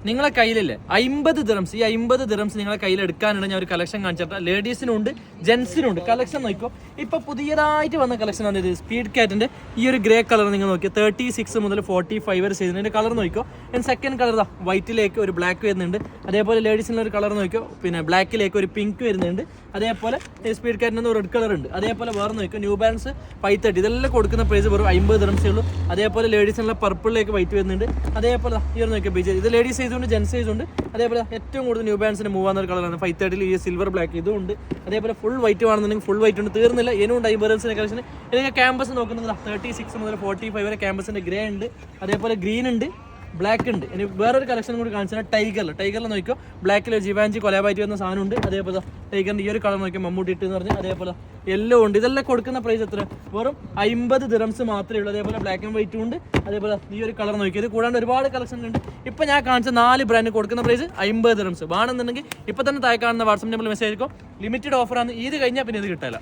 നിങ്ങളെ കയ്യിലില്ലേ 50 ദിറംസ്, ഈ 50 ദിറംസ് നിങ്ങളെ കയ്യിൽ എടുക്കാനുള്ള ഞാൻ ഒരു കളക്ഷൻ കാണിച്ചിട്ട് ലേഡീസിനും ഉണ്ട് ജെൻസിനും ഉണ്ട്. കളക്ഷൻ നോക്കിക്കോ, ഇപ്പൊ പുതിയതായിട്ട് വന്ന കളക്ഷൻ ആണ് ഇത്. സ്പീഡ് കാറ്റിന്റെ ഈ ഒരു ഗ്രേ കളർ നിങ്ങൾ നോക്കിയോ, 36 മുതൽ 45 വരെ ചെയ്യുന്നതിന്റെ കളർ നോക്കിക്കോ. സെക്കൻഡ് കളർ വൈറ്റിലേക്ക് ഒരു ബ്ലാക്ക് വരുന്നുണ്ട്. അതേപോലെ ലേഡീസിനുള്ള ഒരു കളർ നോക്കിയോ, പിന്നെ ബ്ലാക്കിലേക്ക് ഒരു പിങ്ക് വരുന്നുണ്ട്. അതേപോലെ സ്പീഡ് കാറ്റിന് റെഡ് കളർ ഉണ്ട്. അതേപോലെ വേറെ നോക്കിയോ ന്യൂ ബാലൻസ് 530, ഇതെല്ലാം കൊടുക്കുന്ന പ്രൈസ് വെറും 50 ദിറംസേ ഉള്ളൂ. അതേപോലെ ലേഡീസിനുള്ള പർപ്പിളിലേക്ക് വൈറ്റ് വരുന്നുണ്ട്. അതേപോലെ ഈ ഒരു നോക്കിയോ ബീച്ച്, ഇത് ലേഡീസ് സൈസ് ഉണ്ട് ജെൻസ് സൈസ് ഉണ്ട്. അതേപോലെ ഏറ്റവും കൂടുതൽ ന്യൂ ബാലൻസിന് മൂവ് ആവുന്ന ഒരു കളറാണ് 530 ഈ സിൽവർ ബ്ലാക്ക് ഇതും ഉണ്ട്. അതേപോലെ ഫുൾ വൈറ്റ് വേണമെന്നുണ്ടെങ്കിൽ ഫുൾ വൈറ്റ് ഉണ്ട്, തീർന്നില്ല ഇനിയുണ്ട് 50 ദിറംസിന്റെ കളക്ഷൻ. ഇതിന് ക്യാമ്പസ് നോക്കുന്നത് 36 മുതൽ 45 വരെ ക്യാമ്പസിന്റെ ഗ്രേ ഉണ്ട്. അതേപോലെ ഗ്രീൻ ഉണ്ട്, ബ്ലാക്ക് ഉണ്ട്. ഇനി വേറൊരു കളക്ഷൻ കൂടി കാണിച്ചാൽ ടൈഗറിൽ നോക്കിയോ, ബ്ലാക്കിൽ ജീവാഞ്ചി കൊലാബായിട്ട് വന്ന സാധനം ഉണ്ട്. അതേപോലെ ടൈഗറിന്റെ ഈ ഒരു കളർ നോക്കിയോ മമ്മൂട്ടി ഇട്ട് എന്ന് പറഞ്ഞ്. അതേപോലെ യെല്ലോ ഉണ്ട്. ഇതെല്ലാം കൊടുക്കുന്ന പ്രൈസ് എത്ര? വെറും 50 ദിറംസ് മാത്രമേ ഉള്ളൂ. അതേപോലെ ബ്ലാക്ക് ആൻഡ് വൈറ്റും ഉണ്ട്. അതേപോലെ ഈ ഒരു കളർ നോക്കിയത് കൂടാണ്ട് ഒരുപാട് കളക്ഷൻ ഉണ്ട്. ഇപ്പൊ ഞാൻ കാണിച്ച 4 ബ്രാൻഡ് കൊടുക്കുന്ന പ്രൈസ് 50 ദിറംസ്. വേണമെന്നുണ്ടെങ്കിൽ ഇപ്പൊ തന്നെ താഴെ കാണുന്ന വാട്സ്ആപ്പ് നമ്പറിൽ മെസ്സേജ് ആയിരിക്കും. ലിമിറ്റഡ് ഓഫറാണ്, ഇത് കഴിഞ്ഞാൽ പിന്നെ ഇത് കിട്ടില്ല.